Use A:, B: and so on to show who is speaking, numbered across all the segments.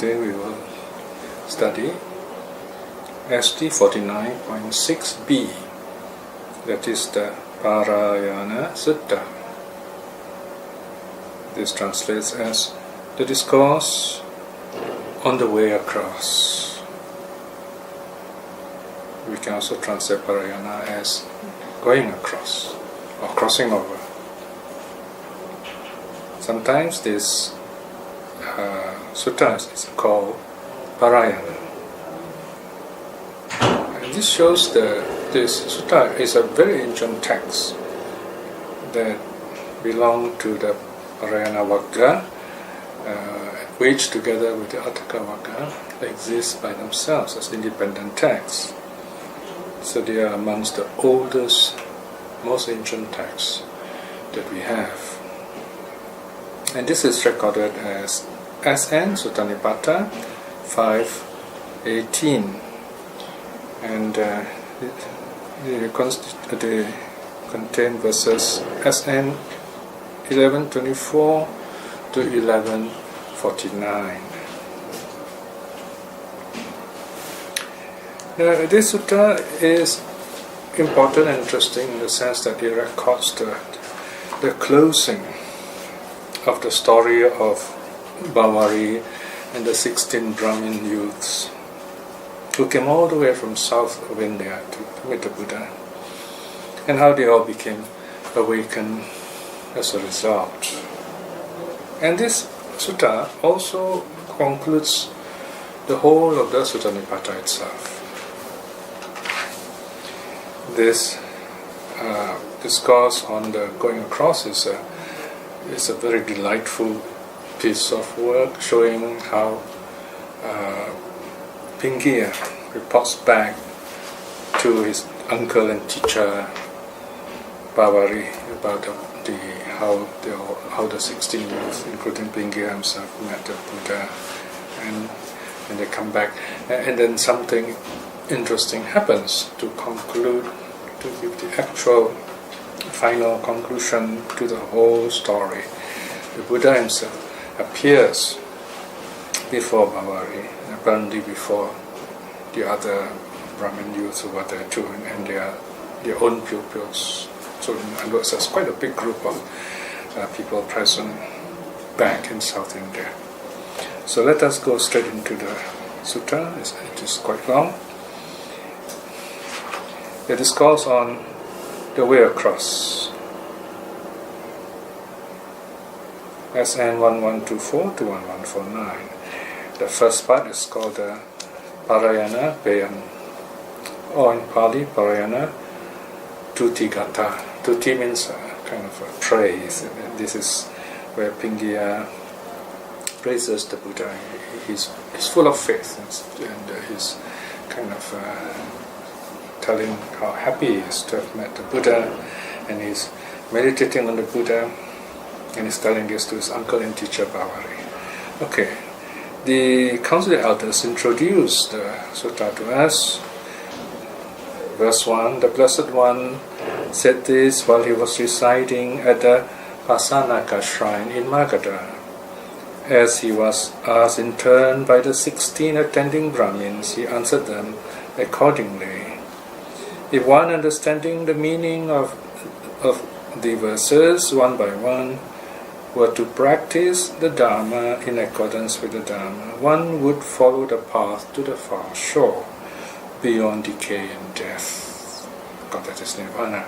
A: Today we will study ST 49.6b, that is the Parayana Sutta. This translates as the discourse on the way across. We can also translate Parayana as going across or crossing over. Sometimes this sutta is called Parayana. And this shows this sutta is a very ancient text that belongs to the Parayana Vagga, which together with the Atthaka Vagga exist by themselves as independent texts. So they are amongst the oldest, most ancient texts that we have. And this is recorded as SN Sutta Nipata 518. And they contain verses SN 1124 to 1149. This sutta is important and interesting in the sense that it records the closing of the story of Bavari and the 16 Brahmin youths who came all the way from south of India to meet the Buddha, and how they all became awakened as a result. And this sutta also concludes the whole of the Sutta Nipata itself. This discourse on the going across is a very delightful piece of work, showing how Pingiya reports back to his uncle and teacher Bavari about how the 16 youths, including Pingiya himself, met the Buddha, and they come back, and then something interesting happens to conclude, to give the actual final conclusion to the whole story. The Buddha himself appears before Bavari, apparently before the other Brahmin youths who were there too, and their own pupils. So in other words, there's quite a big group of people present back in South India. So let us go straight into the sutta. It is quite long. The discourse on the way across. SN 1124 to 1149. The first part is called the Parayana Payan, or in Pali, Parayana Tutigata. Tuti means kind of a praise. This is where Pingiya praises the Buddha. He's full of faith, and he's kind of telling how happy he is to have met the Buddha, and he's meditating on the Buddha, and he's telling this to his uncle and teacher Bavari. Okay, the Council of Elders introduced the sutta to us. Verse 1, the Blessed One said this while he was residing at the Pasanaka shrine in Magadha. As he was asked in turn by the 16 attending Brahmins, he answered them accordingly. If one understanding the meaning of the verses one by one were to practice the Dharma in accordance with the Dharma, one would follow the path to the far shore, beyond decay and death. God, that is Nirvana.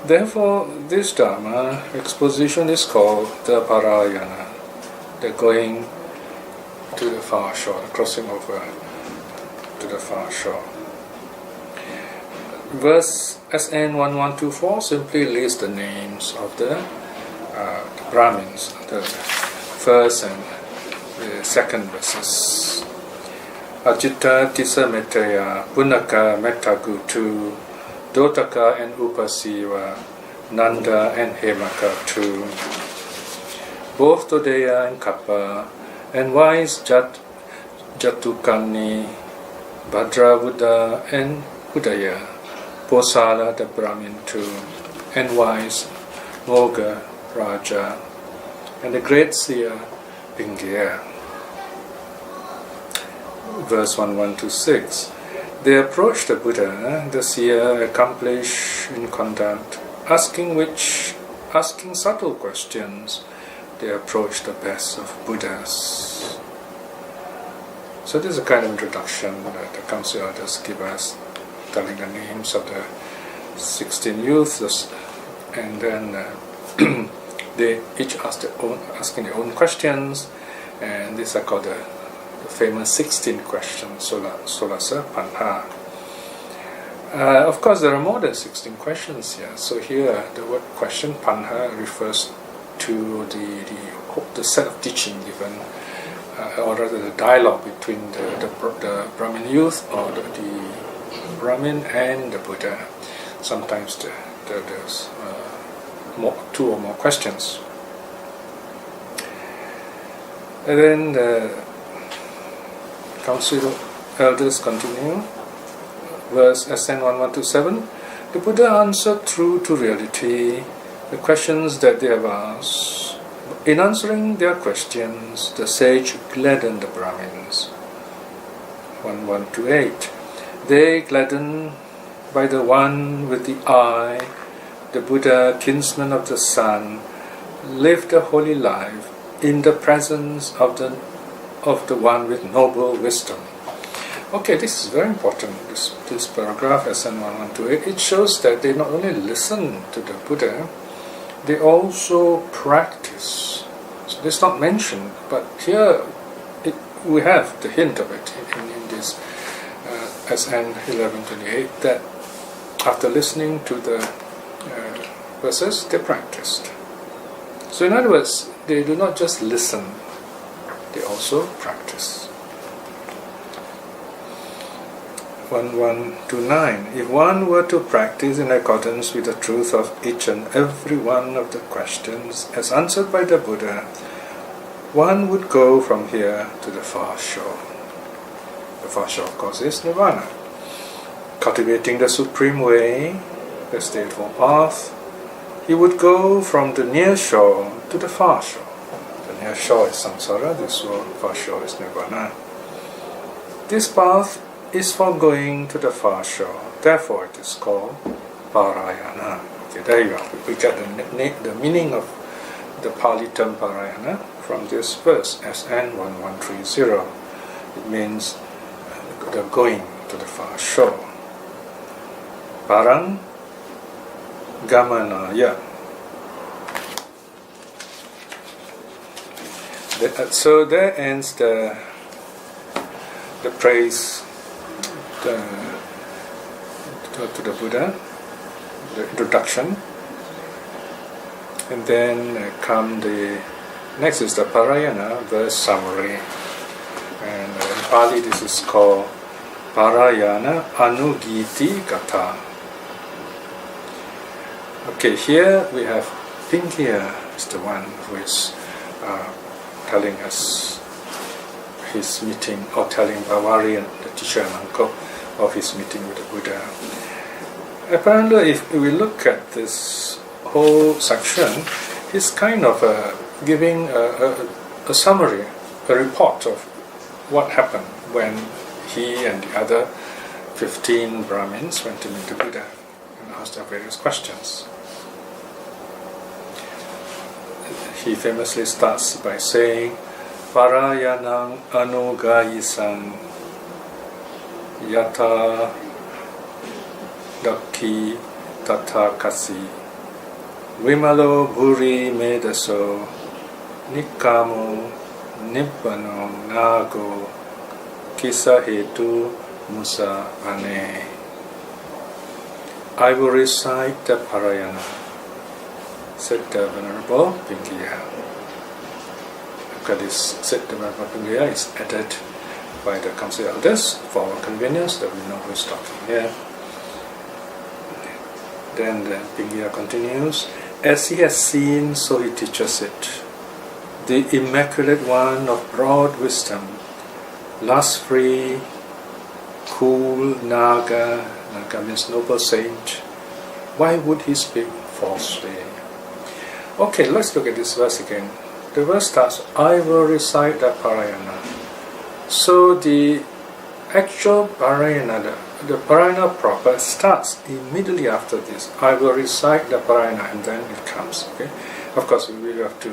A: Therefore, this Dharma exposition is called the Parayana, the going to the far shore, the crossing over to the far shore. Verse SN 1124 simply lists the names of the Brahmins, the first and the second verses. Ajita Tisa Mettaya, Punaka Metagutu, Dotaka and Upasiva, Nanda and Hemaka too. Both Todeya and Kappa, and wise Jatukani, Bhadravuddha and Udaya, Posala the Brahmin too, and wise Moga Raja, and the great seer Pingiya. verse 1126. They approached the Buddha, the seer, accomplished in conduct, asking subtle questions. They approached the best of Buddhas. So this is a kind of introduction that the council elders give us, telling the names of the 16 youths, and then they each asking their own questions, and these are called the famous 16 questions, Solasa Panha. Of course, there are more than 16 questions here. So here, the word question Panha refers to the set of teaching given, or rather the dialogue between the Brahmin youth, or the Brahmin and the Buddha. Sometimes there's two or more questions. And then the council elders continue. Verse SN 1127. The Buddha answered true to reality the questions that they have asked. In answering their questions, the sage gladdened the Brahmins. 1128. They gladdened by the one with the eye, the Buddha, kinsman of the sun, lived a holy life in the presence of the one with noble wisdom. Okay, this is very important, this paragraph, SN 1128. It shows that they not only listen to the Buddha, they also practice. So this is not mentioned, but here we have the hint of it in this SN 1128, that after listening to the verses, they practiced. So in other words, they do not just listen, they also practice. 1129. If one were to practice in accordance with the truth of each and every one of the questions as answered by the Buddha, one would go from here to the far shore. The far shore, of course, is Nirvana. Cultivating the supreme way, the stateful path, he would go from the near shore to the far shore. The near shore is samsara, this far shore is Nirvana. This path is for going to the far shore. Therefore, it is called Parayana. Okay, there you are. We get the meaning of the Pali term Parayana from this verse, SN 1130. It means the going to the far shore. Parang Gamanaya. So there ends the praise to the Buddha, the introduction, and then next is the Parayana verse summary, and in Pali this is called Parayana Anugiti Gatha. Okay, here we have Pinkiya is the one who is telling us his meeting, or telling Bhavarian, the teacher and uncle, of his meeting with the Buddha. Apparently, if we look at this whole section, he's kind of giving a summary, a report of what happened when he and the other 15 Brahmins went to meet the Buddha and asked them various questions. He famously starts by saying, Parayanang anugayisang yata dakhi tathakasi vimalo bhuri medaso nikamo nibbano nago kisahetu musa ane. I will recite the Parayana, said the Venerable Pinkiya. This said the Venerable Pinkiya is added by the council elders for our convenience, that we know who is talking here. Then the Pinkiya continues, as he has seen, so he teaches it. The Immaculate One of broad wisdom, lust-free, cool Naga means noble saint, why would he speak falsely? Okay, let's look at this verse again. The verse starts, I will recite the Parayana. So the actual Parayana, the Parayana proper starts immediately after this. I will recite the Parayana and then it comes. Okay, of course we will have to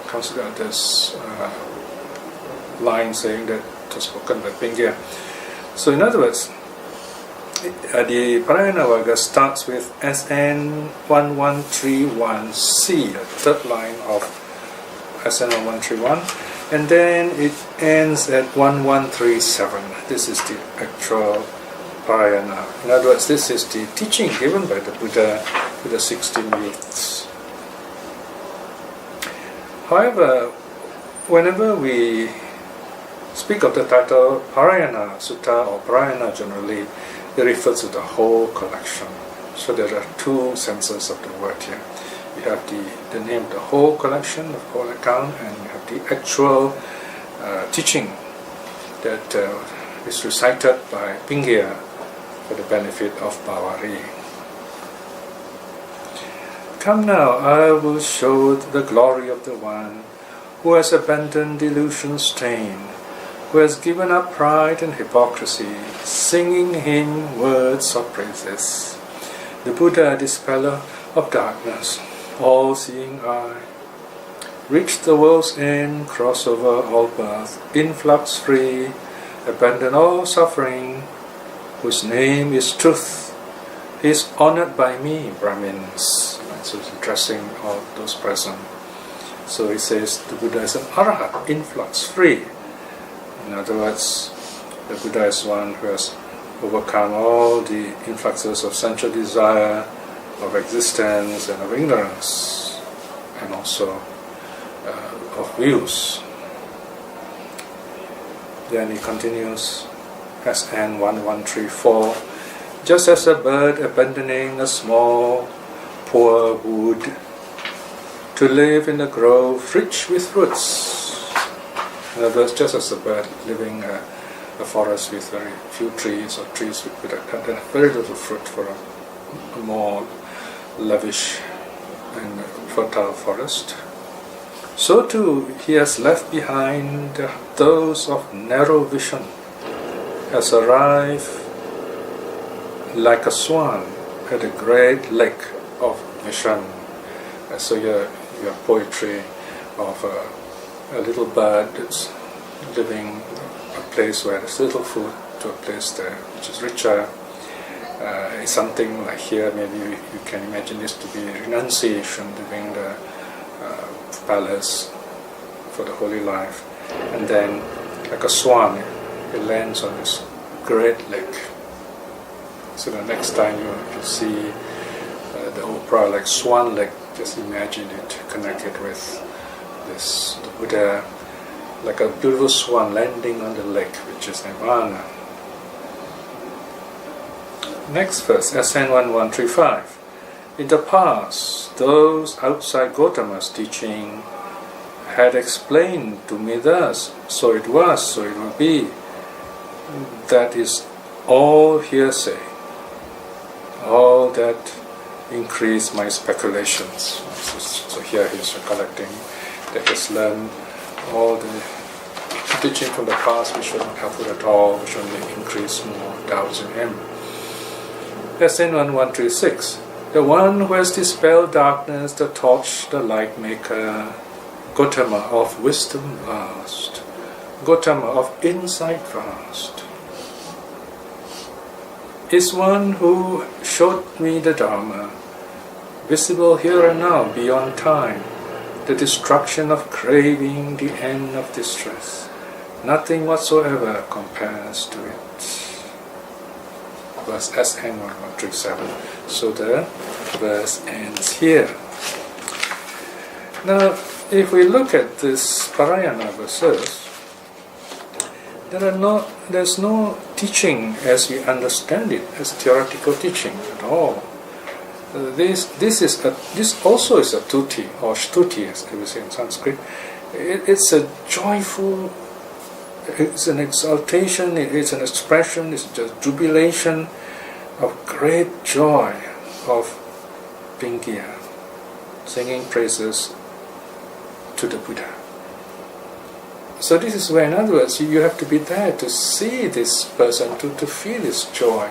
A: consider this line saying that it was spoken by Pingia. So in other words, the Parayana Varga starts with SN 1131C, the third line of SN 1131, and then it ends at 1137. This is the actual Parayana. In other words, this is the teaching given by the Buddha to the 16 youths. However, whenever we speak of the title Parayana Sutta or Parayana generally, it refers to the whole collection. So there are two senses of the word here. You have the name of the whole collection, the whole account, and you have the actual teaching that is recited by Pingia for the benefit of Bawari. Come now, I will show the glory of the one who has abandoned delusion stain, who has given up pride and hypocrisy, singing him words of praises. The Buddha, dispeller of darkness, all-seeing eye, reached the world's end, cross over all birth, influx free, abandon all suffering, whose name is truth. He is honored by me, Brahmins. So he's addressing all those present. So he says the Buddha is an Arahat, influx free. In other words, the Buddha is one who has overcome all the influxes of sensual desire, of existence and of ignorance, and also of views. Then he continues, SN 1134, just as a bird abandoning a small, poor wood to live in a grove rich with fruits. In other words, just as a bird living a forest with very few trees or trees with very little fruit for a more lavish and fertile forest, so too he has left behind those of narrow vision, has arrived like a swan at a great lake of vision. So your poetry of a little bird that's living a place where there's little food to a place there which is richer. Is something like here, maybe you can imagine this to be renunciation, leaving the palace for the holy life, and then like a swan, it lands on this great lake. So the next time you see the opera like Swan Lake, just imagine it connected with the Buddha, like a beautiful swan landing on the lake, which is Nirvana. Next verse, SN 1135. In the past, those outside Gautama's teaching had explained to me thus, so it was, so it will be. That is all hearsay. All that increased my speculations. So here he's recollecting that he's learned all the teaching from the past which were not helpful at all, which only increased more doubts in him. SN 1136. The one who has dispelled darkness, the torch, the light maker, Gautama of wisdom vast, Gautama of insight vast, is one who showed me the Dharma, visible here and now beyond time, the destruction of craving, the end of distress. Nothing whatsoever compares to it. Verse SN 1137. So the verse ends here. Now, if we look at this Parayana verses, there's no teaching as we understand it as theoretical teaching at all. This also is a tuti or shtuti, as we say in Sanskrit. It's a joyful, it's an exaltation, it's an expression, it's just jubilation of great joy of Pingia, singing praises to the Buddha. So this is where, in other words, you have to be there to see this person, to feel his joy,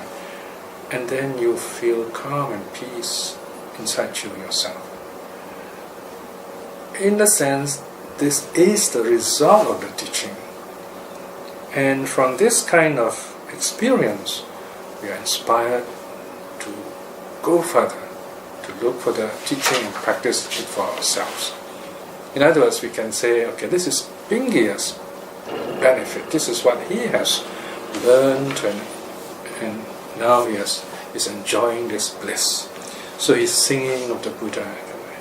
A: and then you feel calm and peace inside you yourself. In the sense, this is the result of the teaching. And from this kind of experience, we are inspired to go further, to look for the teaching and practice it for ourselves. In other words, we can say, okay, this is Pingiya's benefit. This is what he has learned, and now he is enjoying this bliss. So he's singing of the Buddha.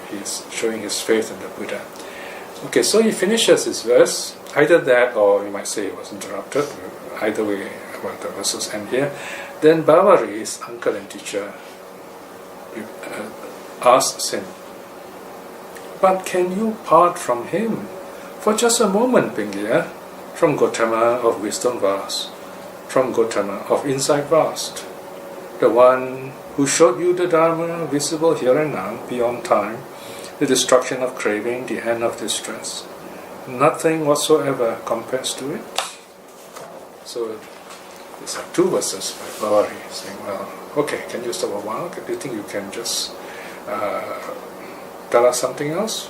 A: He's showing his faith in the Buddha. Okay, so he finishes his verse. Either that, or you might say it was interrupted. Either way, well, the verses end here. Then Bhavari, his uncle and teacher, asks him, "But can you part from him for just a moment, Pingiya, from Gautama of wisdom vast, from Gautama of insight vast, the one who showed you the Dharma visible here and now, beyond time, the destruction of craving, the end of distress. Nothing whatsoever compares to it." So these are two verses by Bhavari saying, well, okay, can you stop a while? Do you think you can just tell us something else?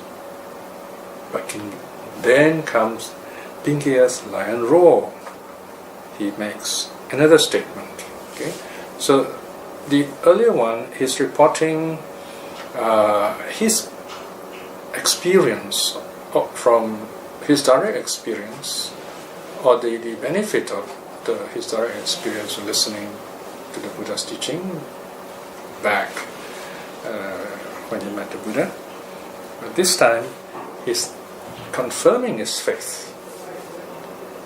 A: But then comes Pingiya's lion roar. He makes another statement. Okay, so the earlier one, he's reporting his experience from his direct experience, or the benefit of his direct experience of listening to the Buddha's teaching back when he met the Buddha. But this time, he's confirming his faith,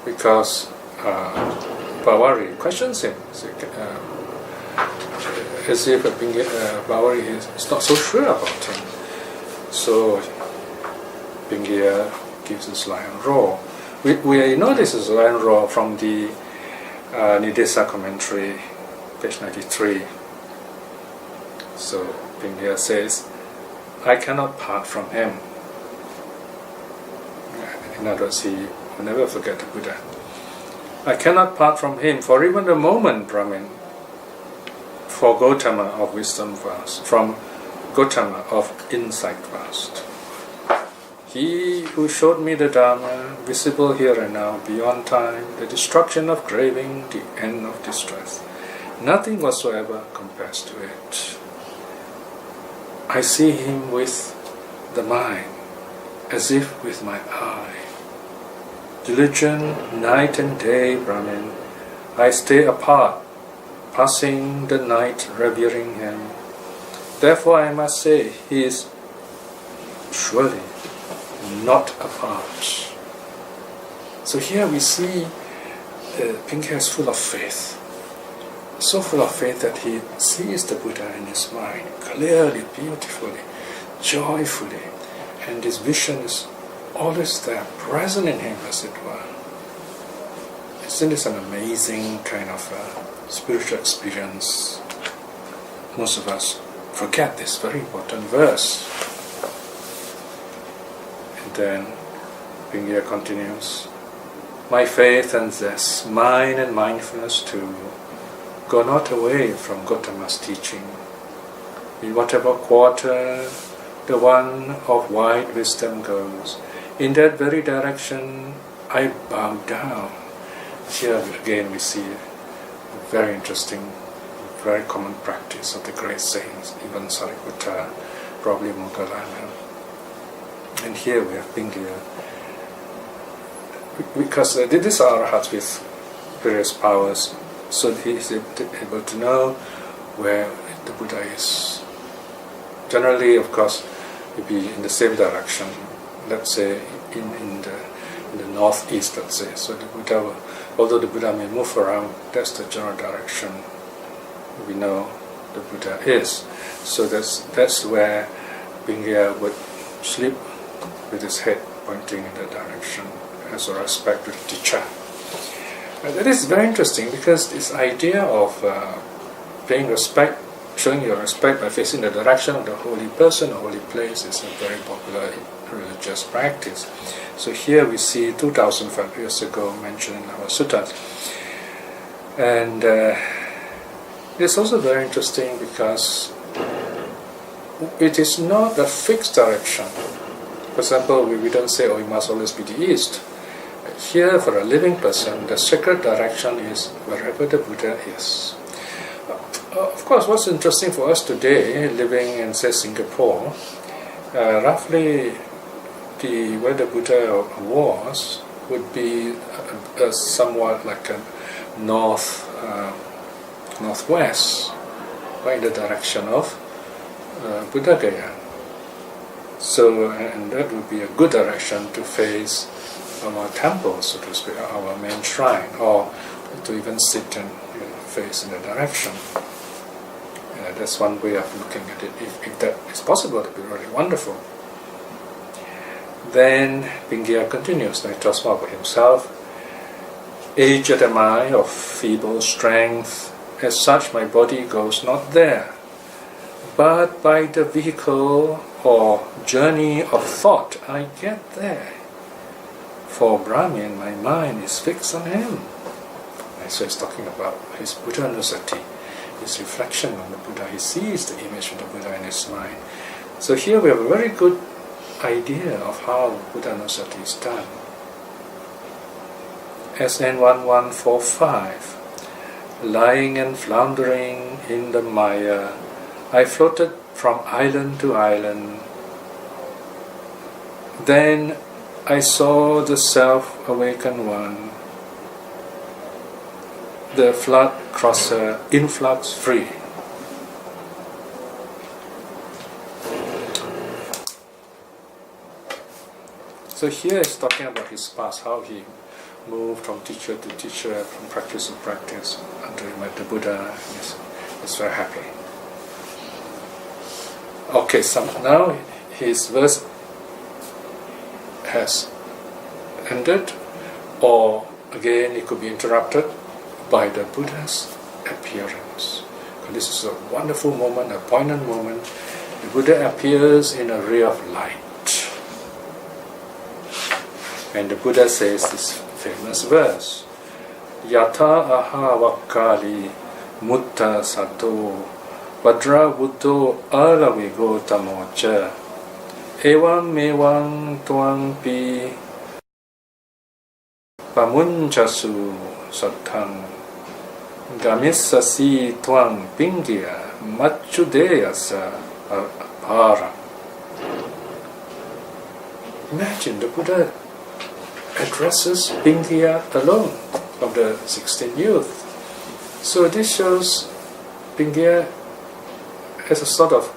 A: because Bhavari questions him, as if Bhavari is not so sure about him. So Pingiya gives his lion roar. We know this is lion roar from the Nidesa commentary, page 93. So Pingiya says, "I cannot part from him." In other words, he will never forget the Buddha. "I cannot part from him for even a moment, Brahmin, for Gautama of wisdom vast, from Gautama of insight vast. He who showed me the Dharma, visible here and now, beyond time, the destruction of craving, the end of distress. Nothing whatsoever compares to it. I see him with the mind, as if with my eye. Diligent night and day, Brahmin, I stay apart, passing the night revering him. Therefore I must say, he is surely not apart." So here we see Pingiya is full of faith. So full of faith that he sees the Buddha in his mind, clearly, beautifully, joyfully. And this vision is always there, present in him, as it were. Isn't this an amazing kind of spiritual experience? Most of us forget this very important verse. And then Pingiya continues, "My faith and zest, mine and mindfulness too, go not away from Gautama's teaching. In whatever quarter the one of wide wisdom goes, in that very direction I bow down." Here again we see a very interesting, very common practice of the great saints, even Sariputta, probably Moggallana. And here we have Pingiya, because these are arhats with various powers, so he is able to know where the Buddha is. Generally, of course, it will be in the same direction. Let's say in the northeast, let's say. So the Buddha will, although the Buddha may move around, that's the general direction we know the Buddha is. So that's where Pingiya would sleep with his head pointing in that direction as a respect to the teacher. That is very interesting, because this idea of paying respect showing your respect by facing the direction of the holy person or holy place is a very popular religious practice. So here we see 2,005 years ago mentioned in our suttas. And it's also very interesting because it is not a fixed direction. For example, we don't say, oh, it must always be the east. Here, for a living person, the sacred direction is wherever the Buddha is. Of course, what's interesting for us today, living in, say, Singapore, roughly where the Buddha was would be somewhat like a northwest, or in the direction of Buddha Gaya. So, and that would be a good direction to face our temple, so to speak, our main shrine, or to even sit and face in the direction. That's one way of looking at it. If that is possible, it would be really wonderful. Then Pingya continues, he talks more about himself. Aged am I, of feeble strength, as such my body goes not there, but by the vehicle or journey of thought I get there. For Brahmin, my mind is fixed on him. And so he's talking about his Buddha Nusati, his reflection on the Buddha. He sees the image of the Buddha in his mind. So here we have a very good idea of how Buddha Nusati is done. SN 1145. Lying and floundering in the Maya, I floated from island to island. Then I saw the self-awakened one, the flood crosser, influx free. So here he's talking about his past, how he moved from teacher to teacher, from practice to practice, until he met the Buddha. He's very happy. Okay, so now his verse has ended, or again it could be interrupted by the Buddha's appearance. And this is a wonderful moment, a poignant moment. The Buddha appears in a ray of light. And the Buddha says this famous verse, Yata aha vakali mutta sato vadra buddho alavigo tamocha evam mevam tuang pi pamunchasu sattang gamissasi tuang pingya machudeyasa apara. Imagine the Buddha addresses Pingya alone of the 16 youth. So this shows Pingya as a sort of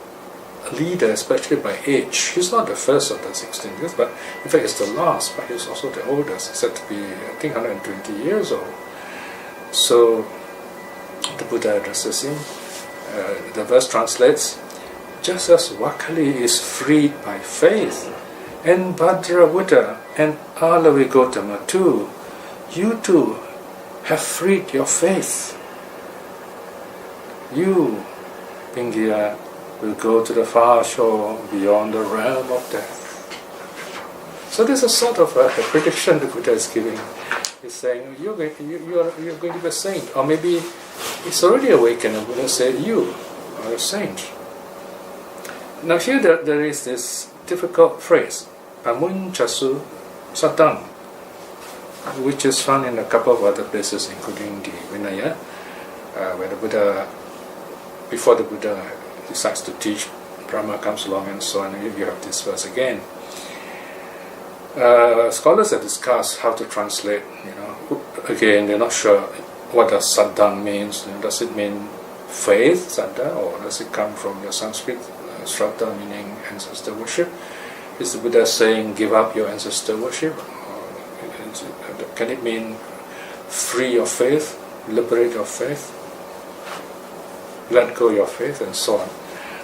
A: leader, especially by age. He's not the first of the 16 youth, but in fact he's the last, but he's also the oldest. He's said to be, I think, 120 years old. So the Buddha addresses him. The verse translates, just as Vakali is freed by faith, and Bhadrabuddha and Alavi Gautama too, you too have freed your faith. You, Pingya, will go to the far shore beyond the realm of death. So this is sort of a prediction the Buddha is giving. He's saying, you're going to be a saint. Or maybe it's already awakened, and Buddha said, you are a saint. Now here there is this difficult phrase, pamunchasu satang, which is found in a couple of other places, including the Vinaya, where the Buddha, before the Buddha decides to teach, Brahma comes along and so on, and you have this verse again. Scholars have discussed how to translate, again, they're not sure what does saddang means. Does it mean faith, saddha, or does it come from your Sanskrit, shraddha, meaning ancestor worship? Is the Buddha saying, give up your ancestor worship? Or can it mean free your faith, liberate your faith, let go your faith, and so on?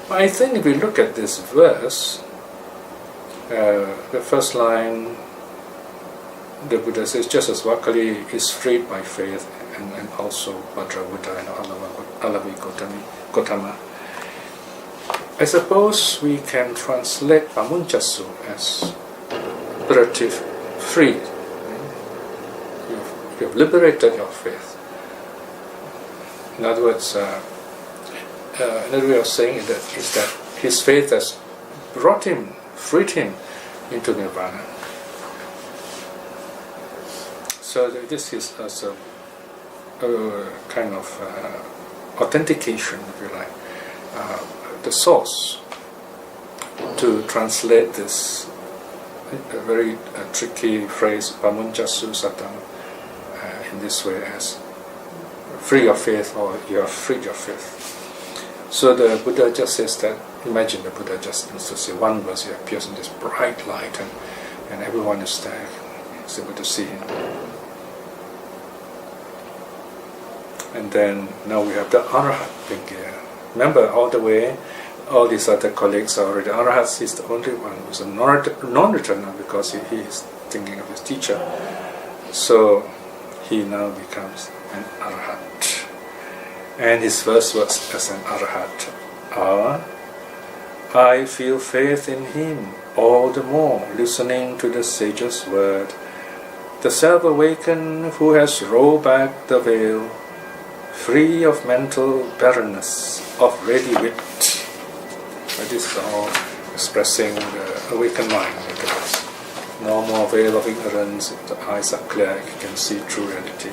A: But I think if we look at this verse, the first line, the Buddha says, just as Vakali is freed by faith, and also Bhadrabuddha and Alavi Gautama, I suppose we can translate pamuncasu as liberative, free. You have liberated your faith. In other words, another way of saying it is that his faith has brought him, freed him into nirvana. So this is as a kind of authentication, if you like, the source to translate this very tricky phrase pamuncasu satam in this way as free your faith, or you have freed your faith. So the Buddha just says that, imagine the Buddha just needs to say one verse, he appears in this bright light and everyone is there, is able to see him. And then now we have the Arahat Pingiya. Remember, all the way, all these other colleagues are already Arahats. He's the only one who's a non-returner because he is thinking of his teacher. So he now becomes an Arahat. And his first words as an Arahat are, I feel faith in him all the more, listening to the sage's word. The self-awakened who has rolled back the veil, free of mental barrenness, of ready wit. This is all expressing the awakened mind. No more veil of ignorance, the eyes are clear, you can see true reality.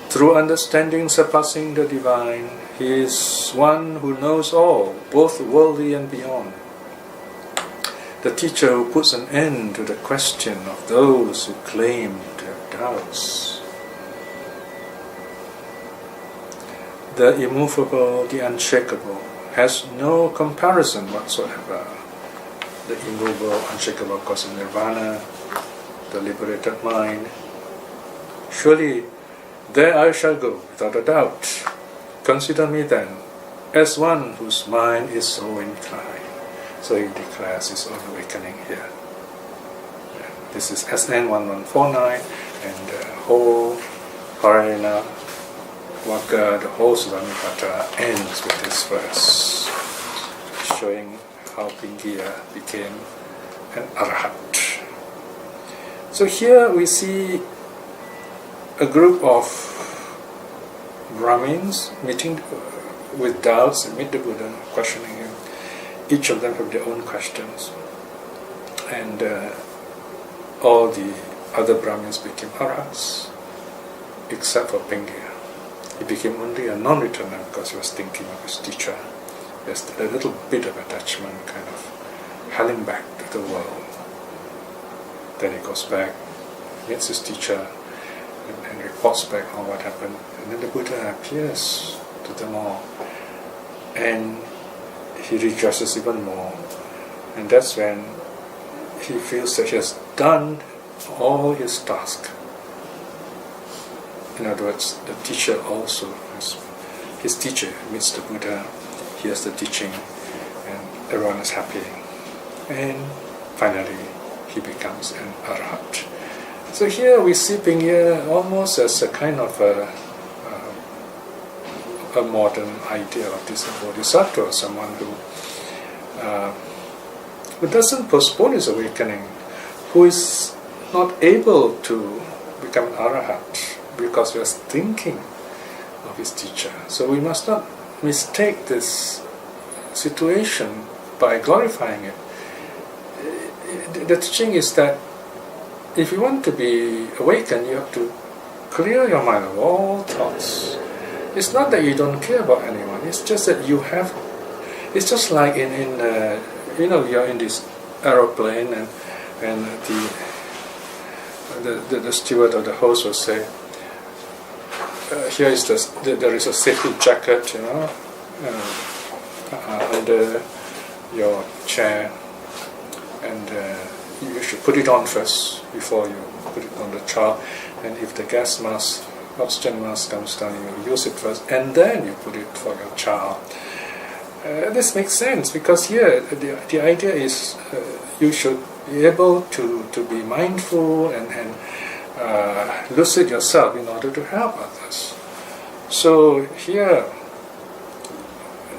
A: Through understanding surpassing the divine, he is one who knows all, both worldly and beyond. The teacher who puts an end to the question of those who claim to have doubts. The immovable, the unshakable, has no comparison whatsoever. The immovable, unshakable, of course, in nirvana, the liberated mind. Surely there I shall go, without a doubt. Consider me then as one whose mind is so inclined. So he declares his own awakening here. This is SN 1149, and the whole Parayana Waka, the whole Sudamipata ends with this verse, showing how Pingiya became an Arahat. So here we see a group of Brahmins meeting with doubts and meet the Buddha, questioning him. Each of them have their own questions. And all the other Brahmins became Arahats, except for Pingiya. He became only a non-returner because he was thinking of his teacher. There's a little bit of attachment, kind of hurling back to the world. Then he goes back, meets his teacher, and reports back on what happened. And then the Buddha appears to them all. And he rejoices even more. And that's when he feels that he has done all his task. In other words, the teacher also, his teacher meets the Buddha, he has the teaching, and everyone is happy. And finally, he becomes an Arahat. So here we see Pingiya almost as a kind of a modern idea of this bodhisattva, someone who doesn't postpone his awakening, who is not able to become an Arahat because he was thinking of his teacher. So we must not mistake this situation by glorifying it. The teaching is that if you want to be awakened, you have to clear your mind of all thoughts. It's not that you don't care about anyone. It's just that you have. It's just like you're in this aeroplane, and the steward or the host will say, "Here is there is a safety jacket, under your chair, and you should put it on first before you put it on the child. And if the gas mask, oxygen mask comes down, you use it first, and then you put it for your child." This makes sense because here the idea is you should be able to be mindful and lucid yourself in order to help others. So here,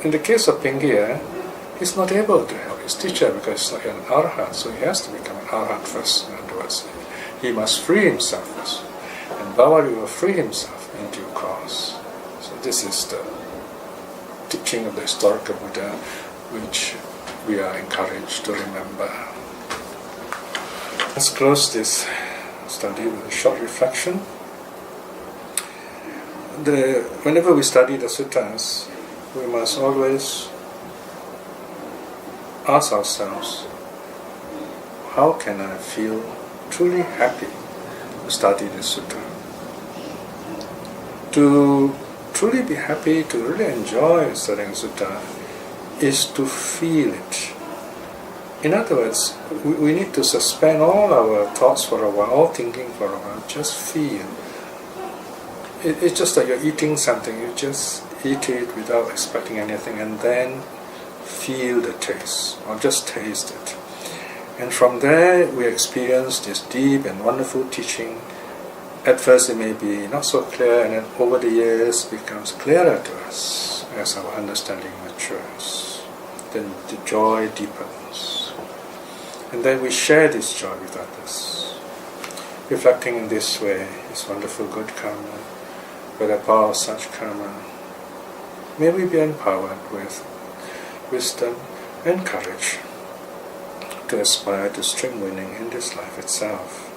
A: in the case of Pingiya, he's not able to help his teacher because he's not an arhat, so he has to become an arhat first. In other words, he must free himself first. And Bhavali will free himself in due course. So this is the teaching of the historical Buddha, which we are encouraged to remember. Let's close this study with a short reflection. Whenever we study the suttas, we must always ask ourselves, how can I feel truly happy to study this sutta? To truly be happy, to really enjoy studying sutta, is to feel it. In other words, we need to suspend all our thoughts for a while, all thinking for a while, just feel. It's just like you're eating something, you just eat it without expecting anything, and then feel the taste, or just taste it. And from there, we experience this deep and wonderful teaching. At first it may be not so clear, and then over the years becomes clearer to us as our understanding matures. Then the joy deepens. And then we share this joy with others. Reflecting in this way, this wonderful good karma, by the power of such karma, may we be empowered with wisdom and courage to aspire to string winning in this life itself.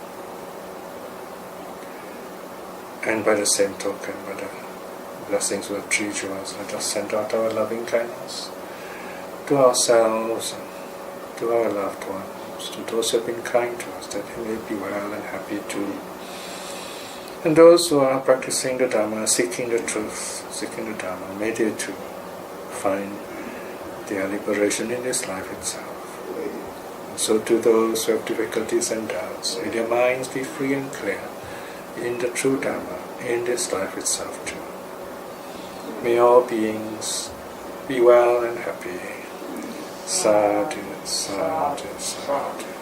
A: And by the same token, by the blessings of the three jewels, let us send out our loving kindness to ourselves and to our loved ones, to those who have been kind to us, that they may be well and happy too. And those who are practicing the Dhamma, seeking the truth, seeking the Dhamma, may they too find their liberation in this life itself. And so to those who have difficulties and doubts, may their minds be free and clear in the true Dhamma, in this life itself too. May all beings be well and happy. Sadhu, sadhu, sadhu.